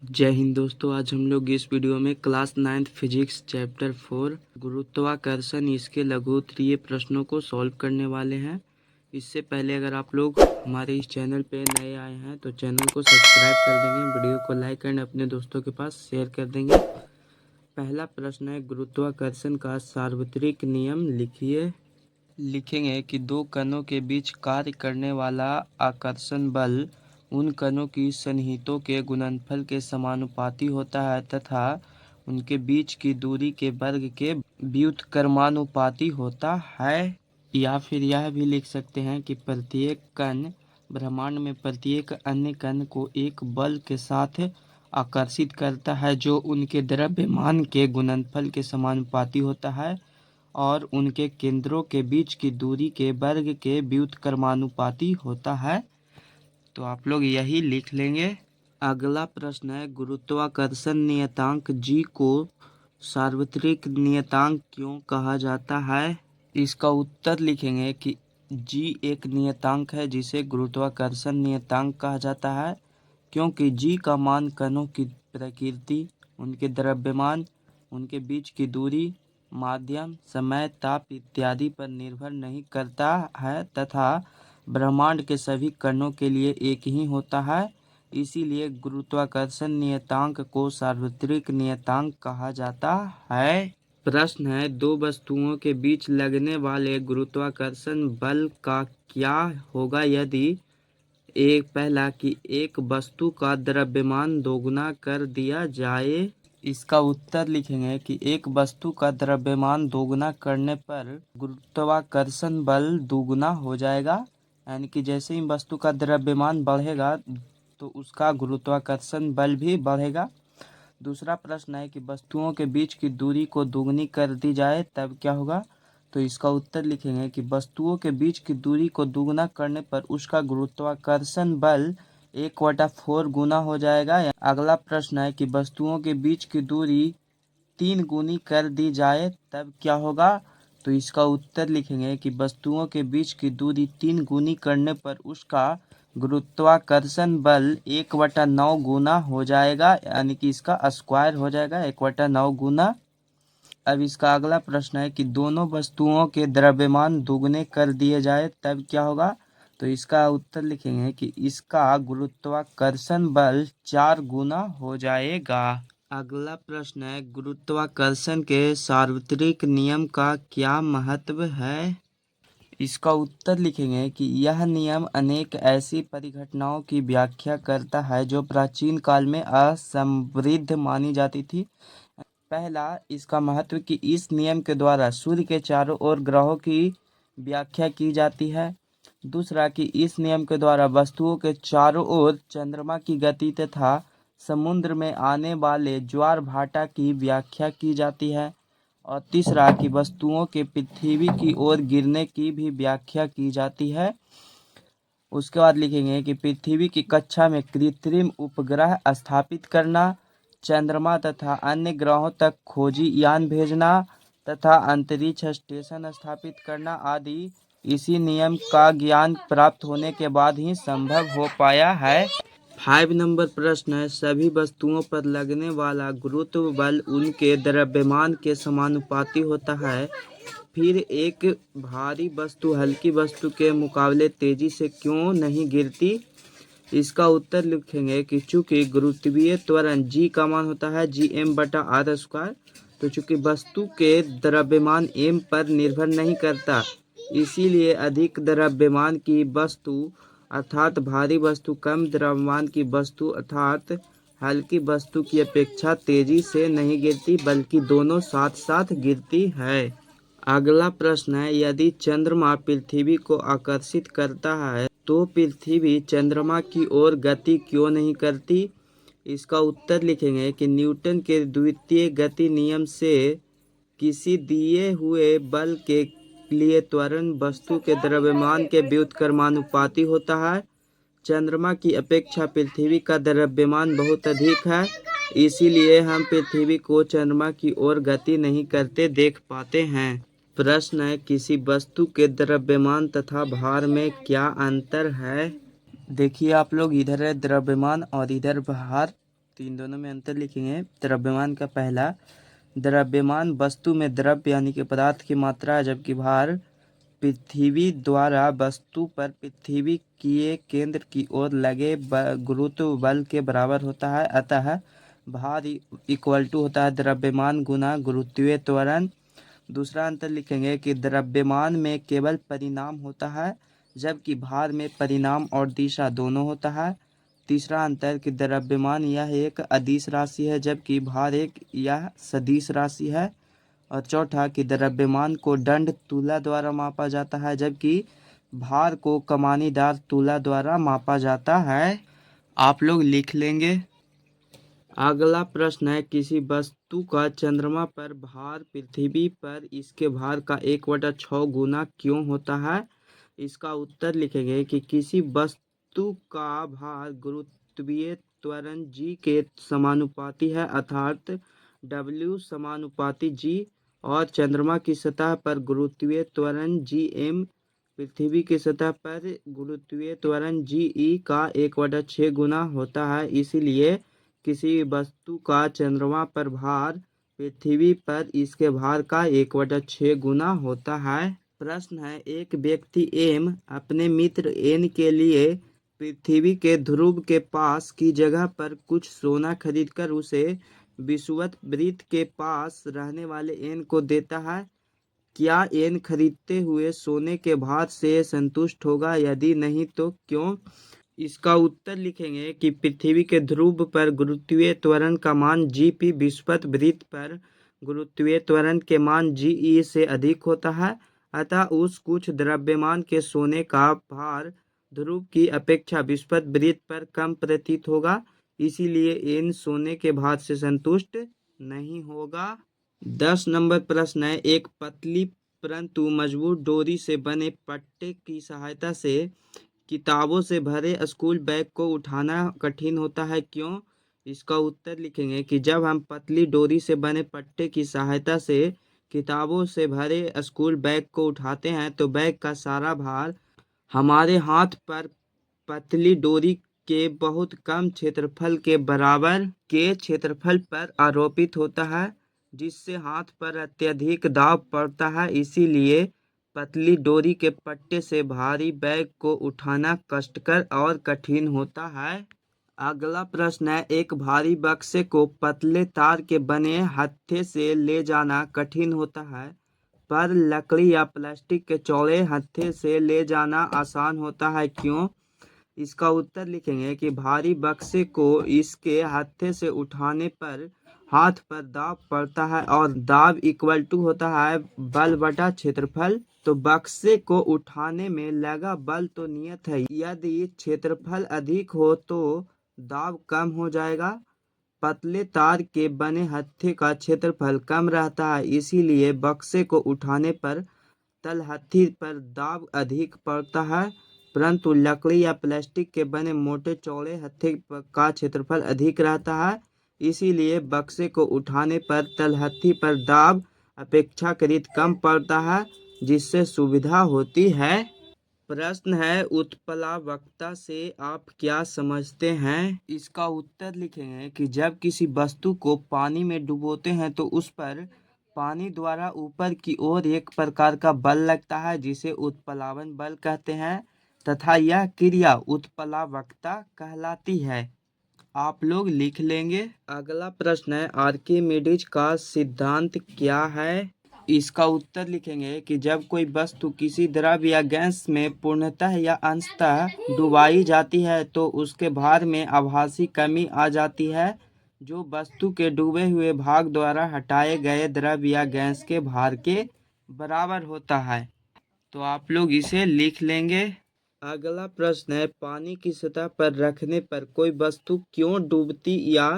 जय हिंद दोस्तों। आज हम लोग इस वीडियो में क्लास 9th फिजिक्स चैप्टर 4 गुरुत्वाकर्षण इसके लघुत्तरीय प्रश्नों को सॉल्व करने वाले हैं। इससे पहले अगर आप लोग हमारे इस चैनल पे नए आए हैं तो चैनल को सब्सक्राइब कर देंगे, वीडियो को लाइक एंड अपने दोस्तों के पास शेयर कर देंगे। पहला प्रश्न है, गुरुत्वाकर्षण का सार्वत्रिक नियम लिखिए। लिखेंगे कि दो कणों के बीच कार्य करने वाला आकर्षण बल उन कणों की सन्निहितों के गुणनफल के समानुपाती होता है तथा उनके बीच की दूरी के वर्ग के व्युत्क्रमानुपाती होता है। या फिर यह भी लिख सकते हैं कि प्रत्येक कण ब्रह्मांड में प्रत्येक अन्य कण को एक बल के साथ आकर्षित करता है जो उनके द्रव्यमान के गुणनफल के समानुपाती होता है और उनके केंद्रों के बीच की दूरी के वर्ग के व्युत्क्रमानुपाती होता है। तो आप लोग यही लिख लेंगे। अगला प्रश्न है, गुरुत्वाकर्षण नियतांक जी को सार्वत्रिक नियतांक क्यों कहा जाता है। इसका उत्तर लिखेंगे कि जी एक नियतांक है जिसे गुरुत्वाकर्षण नियतांक कहा जाता है क्योंकि जी का मान कणों की प्रकृति, उनके द्रव्यमान, उनके बीच की दूरी, माध्यम, समय, ताप इत्यादि पर निर्भर नहीं करता है तथा ब्रह्मांड के सभी कणों के लिए एक ही होता है। इसीलिए गुरुत्वाकर्षण नियतांक को सार्वत्रिक नियतांक कहा जाता है। प्रश्न है, दो वस्तुओं के बीच लगने वाले गुरुत्वाकर्षण बल का क्या होगा यदि पहला कि एक वस्तु का द्रव्यमान दोगुना कर दिया जाए। इसका उत्तर लिखेंगे कि एक वस्तु का द्रव्यमान दोगुना करने पर गुरुत्वाकर्षण बल दोगुना हो जाएगा। यानी कि जैसे ही वस्तु का द्रव्यमान बढ़ेगा तो उसका गुरुत्वाकर्षण बल भी बढ़ेगा। दूसरा प्रश्न है कि वस्तुओं के बीच की दूरी को दोगुनी कर दी जाए तब क्या होगा। तो इसका उत्तर लिखेंगे कि वस्तुओं के बीच की दूरी को दोगुना करने पर उसका गुरुत्वाकर्षण बल 1/4 गुना हो जाएगा। अगला प्रश्न है कि वस्तुओं के बीच की दूरी 3 गुनी कर दी जाए तब क्या होगा। तो इसका उत्तर लिखेंगे कि वस्तुओं के बीच की दूरी 3 गुनी करने पर उसका गुरुत्वाकर्षण बल 1/9 गुना हो जाएगा, यानी कि इसका स्क्वायर हो जाएगा 1/9 गुना। अब इसका अगला प्रश्न है कि दोनों वस्तुओं के द्रव्यमान दोगुने कर दिए जाए तब क्या होगा। तो इसका उत्तर लिखेंगे कि इसका गुरुत्वाकर्षण बल 4 गुना हो जाएगा। अगला प्रश्न है, गुरुत्वाकर्षण के सार्वत्रिक नियम का क्या महत्व है। इसका उत्तर लिखेंगे कि यह नियम अनेक ऐसी परिघटनाओं की व्याख्या करता है जो प्राचीन काल में असंवृद्ध मानी जाती थी। पहला, इसका महत्व कि इस नियम के द्वारा सूर्य के चारों ओर ग्रहों की व्याख्या की जाती है। दूसरा, कि इस नियम के द्वारा वस्तुओं के चारों ओर चंद्रमा की गति तथा समुद्र में आने वाले ज्वार भाटा की व्याख्या की जाती है। और तीसरा, कि वस्तुओं के पृथ्वी की ओर गिरने की भी व्याख्या की जाती है। उसके बाद लिखेंगे कि पृथ्वी की कक्षा में कृत्रिम उपग्रह स्थापित करना, चंद्रमा तथा अन्य ग्रहों तक खोजी यान भेजना तथा अंतरिक्ष स्टेशन स्थापित करना आदि इसी नियम का ज्ञान प्राप्त होने के बाद ही संभव हो पाया है। 5 नंबर प्रश्न है, सभी वस्तुओं पर लगने वाला गुरुत्व बल उनके द्रव्यमान के समानुपाती होता है। फिर एक भारी वस्तु हल्की वस्तु के मुकाबले तेजी से क्यों नहीं गिरती। इसका उत्तर लिखेंगे कि चूंकि गुरुत्वीय त्वरण g का मान होता है gm/r², तो चूंकि वस्तु के द्रव्यमान m पर निर्भर नहीं करता, इसीलिए अधिक द्रव्यमान की वस्तु अर्थात भारी वस्तु कम द्रव्यमान की वस्तु अर्थात हल्की वस्तु की अपेक्षा तेजी से नहीं गिरती बल्कि दोनों साथ साथ गिरती है। अगला प्रश्न है, यदि चंद्रमा पृथ्वी को आकर्षित करता है तो पृथ्वी चंद्रमा की ओर गति क्यों नहीं करती। इसका उत्तर लिखेंगे कि न्यूटन के द्वितीय गति नियम से किसी दिए हुए बल के लिए त्वरण वस्तु के द्रव्यमान के व्युत्क्रमानुपाती होता है। चंद्रमा की अपेक्षा पृथ्वी का द्रव्यमान बहुत अधिक है, इसीलिए हम पृथ्वी को चंद्रमा की ओर गति नहीं करते देख पाते हैं। प्रश्न है, किसी वस्तु के द्रव्यमान तथा भार में क्या अंतर है। देखिए आप लोग, इधर है द्रव्यमान और इधर भार। तो इन दोनों में अंतर लिखेंगे। द्रव्यमान का पहला, द्रव्यमान वस्तु में द्रव्य यानी कि पदार्थ की मात्रा है, जबकि भार पृथ्वी द्वारा वस्तु पर पृथ्वी के केंद्र की ओर लगे गुरुत्व बल के बराबर होता है। अतः भार इक्वल टू होता है द्रव्यमान गुना गुरुत्वीय त्वरण। दूसरा अंतर लिखेंगे कि द्रव्यमान में केवल परिमाण होता है, जबकि भार में परिमाण और दिशा दोनों होता है। तीसरा अंतर कि द्रव्यमान यह एक अदिश राशि है, जबकि भार यह सदिश राशि है। और चौथा कि द्रव्यमान को दंड तुला द्वारा मापा जाता है, जबकि भार को कमानीदार तुला द्वारा मापा जाता है। आप लोग लिख लेंगे। अगला प्रश्न है, किसी वस्तु का चंद्रमा पर भार पृथ्वी पर इसके भार का 1/6 गुना क्यों होता है? इसका उत्तर लिखेंगे कि किसी वस्तु का भार गुरुत्वीय त्वरण g के समानुपाती है, अर्थात W समानुपाती g, और चंद्रमा की सतह पर गुरुत्वीय त्वरण gm पृथ्वी की सतह पर गुरुत्वीय त्वरण ge का 1/6 गुना होता है। इसीलिए किसी वस्तु का चंद्रमा पर भार पृथ्वी पर इसके भार का 1/6 गुना होता है। प्रश्न है, एक व्यक्ति एम अपने मित्र एन के लिए पृथ्वी के ध्रुव के पास की जगह पर कुछ सोना खरीदकर उसे विषुवत वृत्त के पास रहने वाले एन को देता है। क्या एन खरीदते हुए सोने के भार से संतुष्ट होगा? यदि नहीं तो क्यों? इसका उत्तर लिखेंगे कि पृथ्वी के ध्रुव पर गुरुत्वीय त्वरण का मान जीपी विषुवत वृत्त पर गुरुत्वीय त्वरण के मान जीई से अधिक होता है। अतः उस कुछ द्रव्यमान के सोने का भार ध्रुव की अपेक्षा विषुवत वृत्त पर कम प्रतीत होगा। इसीलिए एन सोने के भार से संतुष्ट नहीं होगा। 10 नंबर प्रश्न है, एक पतली परंतु मजबूत डोरी से बने पट्टे की सहायता से किताबों से भरे स्कूल बैग को उठाना कठिन होता है, क्यों? इसका उत्तर लिखेंगे कि जब हम पतली डोरी से बने पट्टे की सहायता से किताबों से भरे स्कूल बैग को उठाते हैं तो बैग का सारा भार हमारे हाथ पर पतली डोरी के बहुत कम क्षेत्रफल के बराबर के क्षेत्रफल पर आरोपित होता है, जिससे हाथ पर अत्यधिक दाब पड़ता है। इसीलिए पतली डोरी के पट्टे से भारी बैग को उठाना कष्टकर और कठिन होता है। अगला प्रश्न है, एक भारी बक्से को पतले तार के बने हत्थे से ले जाना कठिन होता है, पर लकड़ी या प्लास्टिक के चौड़े हत्थे से ले जाना आसान होता है, क्यों? इसका उत्तर लिखेंगे कि भारी बक्से को इसके हत्थे से उठाने पर हाथ पर दाब पड़ता है, और दाब इक्वल टू होता है बल बटा क्षेत्रफल। तो बक्से को उठाने में लगा बल तो नियत है, यदि क्षेत्रफल अधिक हो तो दाब कम हो जाएगा। पतले तार के बने हत्थे का क्षेत्रफल कम रहता है, इसीलिए बक्से को उठाने पर तलहथी पर दाब अधिक पड़ता है, परंतु लकड़ी या प्लास्टिक के बने मोटे चौड़े हत्थे का क्षेत्रफल अधिक रहता है। इसीलिए बक्से को उठाने पर तलहथी पर दाब अपेक्षाकृत कम पड़ता है, जिससे सुविधा होती है। प्रश्न है, उत्प्लावकता से आप क्या समझते हैं? इसका उत्तर लिखेंगे कि जब किसी वस्तु को पानी में डुबोते हैं तो उस पर पानी द्वारा ऊपर की ओर एक प्रकार का बल लगता है, जिसे उत्प्लावन बल कहते हैं, तथा यह क्रिया उत्प्लावकता कहलाती है। आप लोग लिख लेंगे। अगला प्रश्न है, आर्किमिडीज का सिद्धांत क्या है? इसका उत्तर लिखेंगे कि जब कोई वस्तु किसी द्रव या गैस में पूर्णतः या अंशतः डुबाई जाती है तो उसके भार में आभासी कमी आ जाती है, जो वस्तु के डूबे हुए भाग द्वारा हटाए गए द्रव या गैस के भार के बराबर होता है। तो आप लोग इसे लिख लेंगे। अगला प्रश्न है, पानी की सतह पर रखने पर कोई वस्तु क्यों डूबती या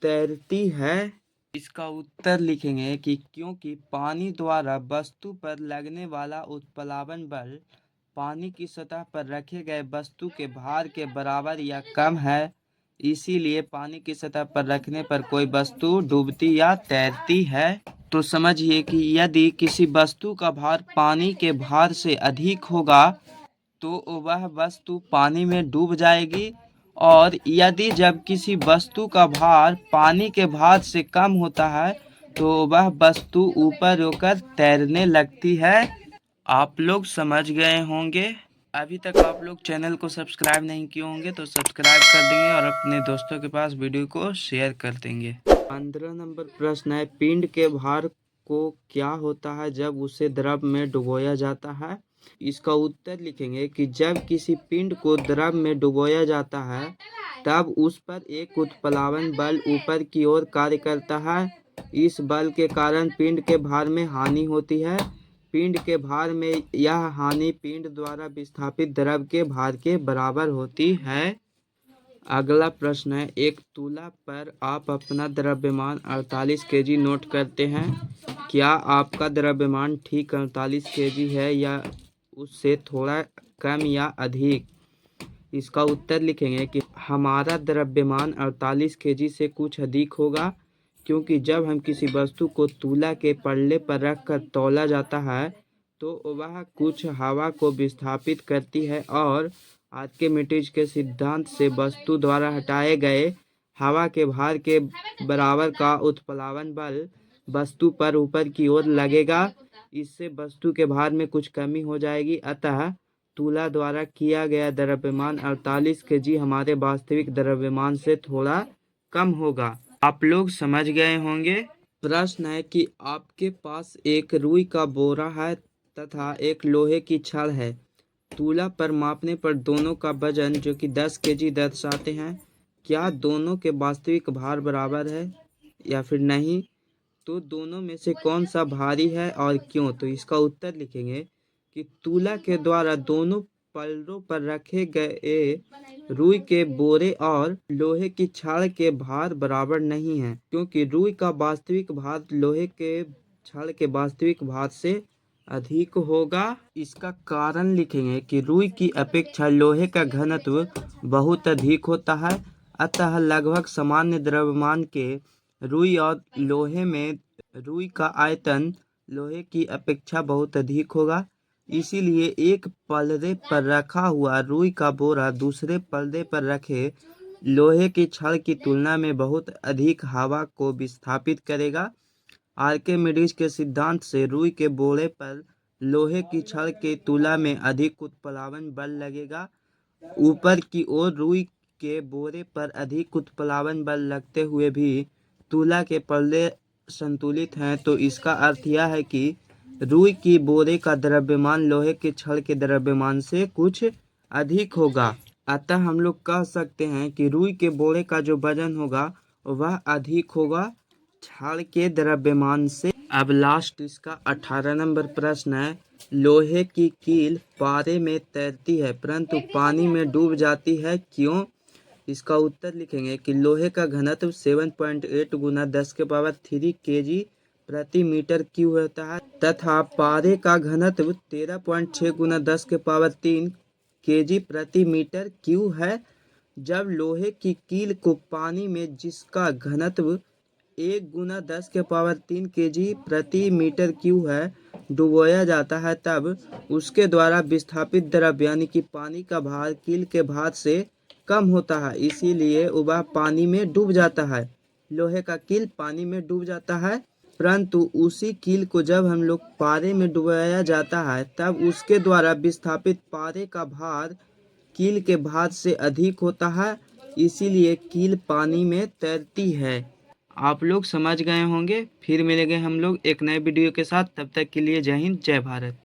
तैरती है? इसका उत्तर लिखेंगे कि क्योंकि पानी द्वारा वस्तु पर लगने वाला उत्प्लावन बल पानी की सतह पर रखे गए वस्तु के भार के बराबर या कम है। इसीलिए पानी की सतह पर रखने पर कोई वस्तु डूबती या तैरती है। तो समझिए कि यदि किसी वस्तु का भार पानी के भार से अधिक होगा तो वह वस्तु पानी में डूब जाएगी, और यदि जब किसी वस्तु का भार पानी के भार से कम होता है तो वह वस्तु ऊपर होकर तैरने लगती है। आप लोग समझ गए होंगे। अभी तक आप लोग चैनल को सब्सक्राइब नहीं किए होंगे तो सब्सक्राइब कर देंगे और अपने दोस्तों के पास वीडियो को शेयर कर देंगे। 15 नंबर प्रश्न है, पिंड के भार को क्या होता है जब उसे द्रव में डुबोया जाता है। इसका उत्तर लिखेंगे कि जब किसी पिंड को द्रव में डुबोया जाता है तब उस पर एक उत्प्लावन बल ऊपर की ओर कार्य करता है। इस बल के कारण पिंड के भार में हानि होती है। पिंड के भार में यह हानि पिंड द्वारा विस्थापित द्रव के भार के बराबर होती है। अगला प्रश्न है, एक तुला पर आप अपना द्रव्यमान 48 केजी नोट करते हैं। क्या आपका द्रव्यमान ठीक 48 केजी है या उससे थोड़ा कम या अधिक। इसका उत्तर लिखेंगे कि हमारा द्रव्यमान 48 केजी से कुछ अधिक होगा, क्योंकि जब हम किसी वस्तु को तुला के पल्ले पर रखकर तौला जाता है तो वह कुछ हवा को विस्थापित करती है और आर्किमिडीज के सिद्धांत से वस्तु द्वारा हटाए गए हवा के भार के बराबर का उत्प्लावन बल वस्तु पर ऊपर की ओर लगेगा। इससे वस्तु के भार में कुछ कमी हो जाएगी। अतः तुला द्वारा किया गया द्रव्यमान 48 केजी हमारे वास्तविक द्रव्यमान से थोड़ा कम होगा। आप लोग समझ गए होंगे। प्रश्न है कि आपके पास एक रुई का बोरा है तथा एक लोहे की छड़ है। तुला पर मापने पर दोनों का वजन जो कि 10 केजी दर्शाते हैं। क्या दोनों के वास्तविक भार बराबर है या फिर नहीं, तो दोनों में से कौन सा भारी है और क्यों। तो इसका उत्तर लिखेंगे कि तुला के द्वारा दोनों पल्लों पर रखे गए रुई के बोरे और लोहे की छड़ के भार बराबर नहीं है, क्योंकि रुई का वास्तविक भार लोहे के छड़ के वास्तविक भार से अधिक होगा। इसका कारण लिखेंगे कि रुई की अपेक्षा लोहे का घनत्व बहुत अधिक होता है। अतः लगभग सामान्य द्रव्यमान के रुई और लोहे में रुई का आयतन लोहे की अपेक्षा बहुत अधिक होगा। इसीलिए एक पल्ले पर रखा हुआ रुई का बोरा दूसरे पल्ले पर रखे लोहे की छड़ की तुलना में बहुत अधिक हवा को विस्थापित करेगा। आर्किमिडीज के सिद्धांत से रुई के बोरे पर लोहे की छड़ की तुलना में अधिक उत्प्लावन बल लगेगा। ऊपर की ओर रुई के बोरे पर अधिक उत्प्लावन बल लगते हुए भी तुला के पल्ले संतुलित हैं, तो इसका अर्थ यह है कि रुई की बोरे का द्रव्यमान लोहे के छड़ के द्रव्यमान से कुछ अधिक होगा। अतः हम लोग कह सकते हैं कि रुई के बोरे का जो वजन होगा वह अधिक होगा छड़ के द्रव्यमान से। अब लास्ट इसका 18 नंबर प्रश्न है, लोहे की कील पारे में तैरती है परंतु पानी में डूब जाती है, क्यों। इसका उत्तर लिखेंगे कि लोहे का घनत्व 7.8 गुना 10 के पावर 3 केजी प्रति मीटर क्यूब होता है तथा पारे का घनत्व 13.6 गुना 10 के पावर 3 केजी प्रति मीटर क्यूब है। जब लोहे की कील को पानी में जिसका घनत्व 1 गुना 10 के पावर 3 केजी प्रति मीटर क्यूब है डुबोया जाता है, तब उसके द्वारा विस्थापित द्रव यानी कि पानी का भार कील के भार से कम होता है, इसीलिए वह पानी में डूब जाता है। लोहे का कील पानी में डूब जाता है, परंतु उसी कील को जब हम लोग पारे में डुबाया जाता है तब उसके द्वारा विस्थापित पारे का भार कील के भार से अधिक होता है, इसीलिए कील पानी में तैरती है। आप लोग समझ गए होंगे। फिर मिलेंगे हम लोग एक नए वीडियो के साथ, तब तक के लिए जय हिंद जय भारत।